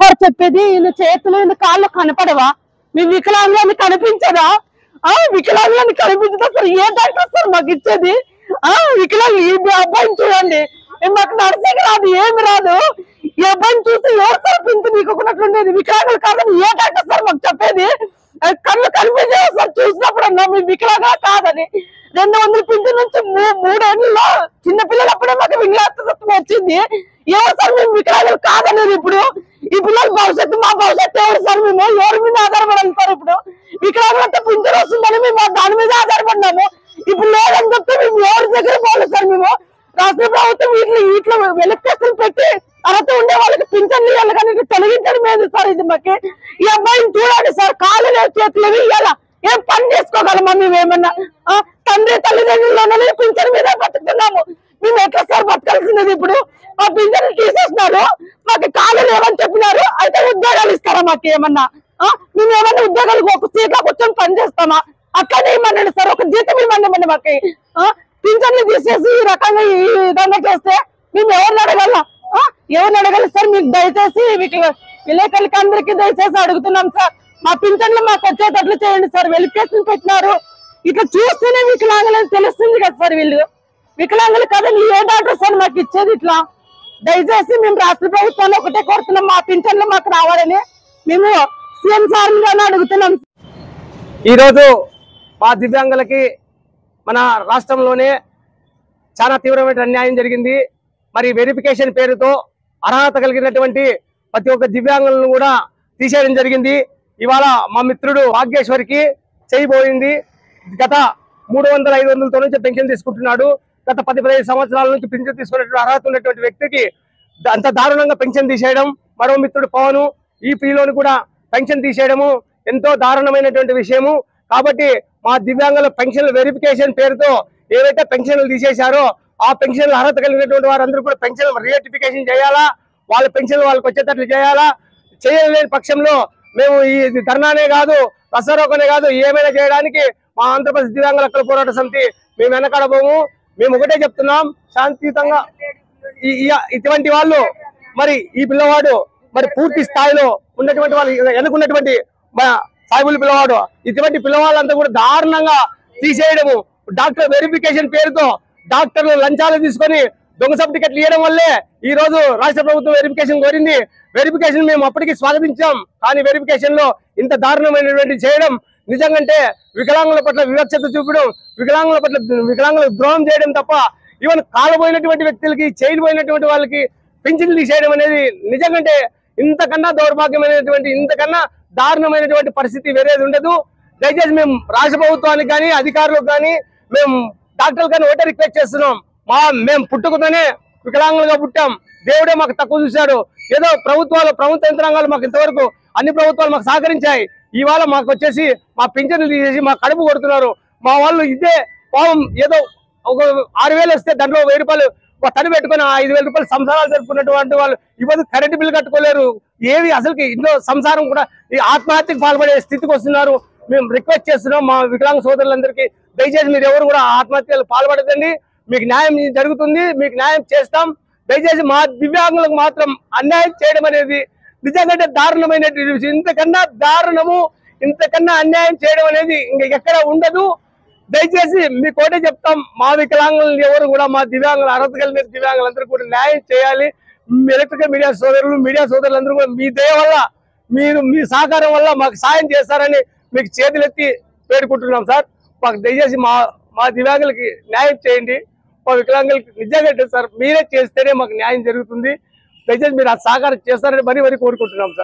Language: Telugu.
సార్ చెప్పేది? వీళ్ళు చేతులు వీళ్ళు కాళ్ళు కనపడవా? మీ వికలాంగులని కనిపించదా? వికలాంగులని కనిపించదా సార్? ఏ డాక్టర్ సార్ మాకు ఇచ్చేది? వికలాంగులు ఈ అబ్బాయిని చూడండి, మాకు నర్సింగ్ రాదు, ఏమి రాదు. ఈ అబ్బాయిని చూసి ఎవరు సార్ పింఛన్ నీకున్నట్లుండేది? వికలాంగులు కాదని ఏ డాక్టర్ సార్ మాకు చెప్పేది? కళ్ళు కనిపించే సార్ చూసినప్పుడు అన్నా మీ వికలాంగా కాదని. 200 పింఛన్ నుంచి 3 ఏళ్లలో చిన్నపిల్లలప్పుడే మాకు వికలాంగత్వం వచ్చింది. ఎవరు సార్ మేము వికలాంగులు కాదనేది? ఇప్పుడు ఈ పిల్లల భవిష్యత్తు, మా భవిష్యత్తు ఎవరు సార్? మేము ఎవరి మీద ఆధారపడాలి సార్? ఇప్పుడు వికలాంగులంతా పింఛన్ వస్తుందని మేము దాని మీద ఆధారపడినాము. ఇప్పుడు లేదని చెప్తే మేము ఎవరి దగ్గర పోలేదు సార్. మేము రాష్ట్ర ప్రభుత్వం వీటిలో వెలికేషన్ పెట్టి అర్హత ఉండే వాళ్ళకి పింఛన్ ఇవ్వాలి, కానీ తొలగించడం లేదు సార్. ఇది మాకు ఈ అబ్బాయిని చూడండి సార్, కాళ్ళు లేవు చేతులు ఇవ్వాలా? ఏం పని చేసుకోగలమా మేము? ఏమన్నా తండ్రి తల్లిదండ్రుల్లోనే పింఛన్ మీద బతుకుతున్నాము. మేము ఎట్లా సార్ బతకాల్సినది? ఇప్పుడు మా పింఛన్ తీసేసినారు, మాకు కాళ్ళు లేవని చెప్పినారు. అయితే ఉద్యోగాలు ఇస్తారా మాకు? ఏమన్నా మేము ఏమన్నా ఉద్యోగాలు ఒక సీట్లో కూర్చొని పని చేస్తామా? అట్లనే ఇవ్వమండి సార్, ఒక జీతం ఇవ్వండి మాకు. పింఛన్లు తీసేసి ఈ రకంగా ఈ విధంగా చేస్తే మేము ఎవరిని అడగాల? ఎవరిని అడగాలి సార్? మీకు దయచేసి విలేకరులకి అందరికీ దయచేసి అడుగుతున్నాం సార్, మా పింఛన్లు మాకు వచ్చేటట్లు చేయండి సార్. వెలికేషన్ పెట్టినారు, ఇట్లా చూస్తేనే వికలాంగులని తెలుస్తుంది కదా సార్. వీళ్ళు వికలాంగులు కదండి, ఏ డాక్టర్ సార్ మాకు ఇచ్చేది? ఇట్లా దయచేసి మేము రాష్ట్ర ప్రభుత్వాన్ని ఒకటే కోరుతున్నాం, మా పింఛన్లు మాకు రావాలని మేము సీఎం సార్ గానే అడుగుతున్నాం. ఈరోజు మా దివ్యాంగులకి మన రాష్ట్రంలోనే చాలా తీవ్రమైన అన్యాయం జరిగింది. మరి వెరిఫికేషన్ పేరుతో అర్హత కలిగినటువంటి ప్రతి ఒక్క దివ్యాంగులను కూడా తీసేయడం జరిగింది. ఇవాళ మా మిత్రుడు భాగ్యేశ్వరికి చేయబోయింది. గత 300-500తో నుంచి పెన్షన్ తీసుకుంటున్నాడు. గత 10-15 సంవత్సరాల నుంచి పెన్షన్ తీసుకున్నటువంటి అర్హత ఉన్నటువంటి వ్యక్తికి అంత దారుణంగా పెన్షన్ తీసేయడం, మరో మిత్రుడు పవన్ ఈపీలోని కూడా పెన్షన్ తీసేయడము ఎంతో దారుణమైనటువంటి విషయము. కాబట్టి మా దివ్యాంగుల పెన్షన్ వెరిఫికేషన్ పేరుతో ఏవైతే పెన్షన్లు తీసేశారో ఆ పెన్షన్లు అర్హత కలిగినటువంటి వారందరూ కూడా పెన్షన్ రియాటిఫికేషన్ చేయాలా, వాళ్ళ పెన్షన్లు వాళ్ళకి వచ్చేటట్లు చేయాలా. చేయలేని పక్షంలో మేము ఈ ధర్నానే కాదు, రసరోకనే కాదు, ఏమైనా చేయడానికి మా ఆంధ్రప్రదేశ్ దివ్యాంగుల హక్కుల పోరాట సమితి మేము వెనకడబోము. మేము ఒకటే చెప్తున్నాం, శాంతియుతంగా ఇటువంటి వాళ్ళు మరి ఈ పిల్లవాడు మరి పూర్తి స్థాయిలో ఉన్నటువంటి వాళ్ళు ఎన్నుకున్నటువంటి సాయిబుల్ పిల్లవాడు, ఇటువంటి పిల్లవాళ్ళంతా కూడా దారుణంగా తీసేయడము, డాక్టర్ వెరిఫికేషన్ పేరుతో డాక్టర్లు లంచాలు తీసుకొని దొంగ సర్టిఫికెట్లు ఇవ్వడం వల్లే ఈ రోజు రాష్ట్ర ప్రభుత్వం వెరిఫికేషన్ కోరింది. వెరిఫికేషన్ మేము అప్పటికి స్వాగతించాం, కానీ వెరిఫికేషన్ లో ఇంత దారుణమైనటువంటి చేయడం నిజంగాంటే వికలాంగుల పట్ల వివక్షత చూపడం, వికలాంగులకు ద్రోహం చేయడం తప్ప ఈవెన్ కాలపోయినటువంటి వ్యక్తులకి, చేయబోయినటువంటి వాళ్ళకి పింఛన్లు తీసేయడం అనేది నిజంగాంటే ఇంతకన్నా దౌర్భాగ్యమైనటువంటి, ఇంతకన్నా దారుణమైనటువంటి పరిస్థితి వేరేది ఉండదు. దయచేసి మేము రాష్ట్ర ప్రభుత్వానికి కానీ అధికారులకు కానీ మేము డాక్టర్లు కానీ ఒకటే రిక్వెస్ట్ చేస్తున్నాం, మేము పుట్టుకతోనే వికలాంగులుగా పుట్టాం, దేవుడే మాకు తక్కువ చూశాడు. ఏదో ప్రభుత్వ యంత్రాంగాలు మాకు ఇంతవరకు అన్ని ప్రభుత్వాలు మాకు సహకరించాయి. ఇవాళ మాకు వచ్చేసి మా పింఛన్లు తీసేసి మా కడుపు కొడుతున్నారు. మా వాళ్ళు ఇదే పాపం ఏదో ఒక 6,000 వస్తే దాంట్లో 1,000 రూపాయలు తడి పెట్టుకుని 5,000 రూపాయలు సంసారాలు జరుపుకున్నటువంటి వాళ్ళు ఇవ్వదు, కరెంటు బిల్లు కట్టుకోలేరు, ఏవి అసలుకి ఇంట్లో సంసారం కూడా ఈ ఆత్మహత్యకు పాల్పడే స్థితికి వస్తున్నారు. మేము రిక్వెస్ట్ చేస్తున్నాం మా వికలాంగ సోదరులందరికీ, దయచేసి మీరు ఎవరు కూడా ఆత్మహత్యలు పాల్పడదండి, మీకు న్యాయం జరుగుతుంది, మీకు న్యాయం చేస్తాం. దయచేసి మా దివ్యాంగులకు మాత్రం అన్యాయం చేయడం అనేది నిజంగా దారుణమైనటువంటి విషయం. ఇంతకన్నా దారుణము, ఇంతకన్నా అన్యాయం చేయడం అనేది ఇంక ఎక్కడ ఉండదు. దయచేసి మీకు ఒకటే చెప్తాం, మా వికలాంగులను ఎవరు కూడా మా దివ్యాంగుల అర్హత కలిగిన దివ్యాంగులందరూ కూడా న్యాయం చేయాలి. ఎలక్ట్రికల్ మీడియా సోదరులందరూ కూడా మీ దయ వల్ల, మీ సహకారం వల్ల మాకు సాయం చేస్తారని మీకు చేతులెత్తి వేడుకుంటున్నాం సార్. మాకు దయచేసి మా దివ్యాంగులకి న్యాయం చేయండి, మా వికలాంగులకి నిజంగా సార్ మీరే చేస్తేనే మాకు న్యాయం జరుగుతుంది. దయచేసి మీరు ఆ సహకారం చేస్తారని మరీ కోరుకుంటున్నాం సార్.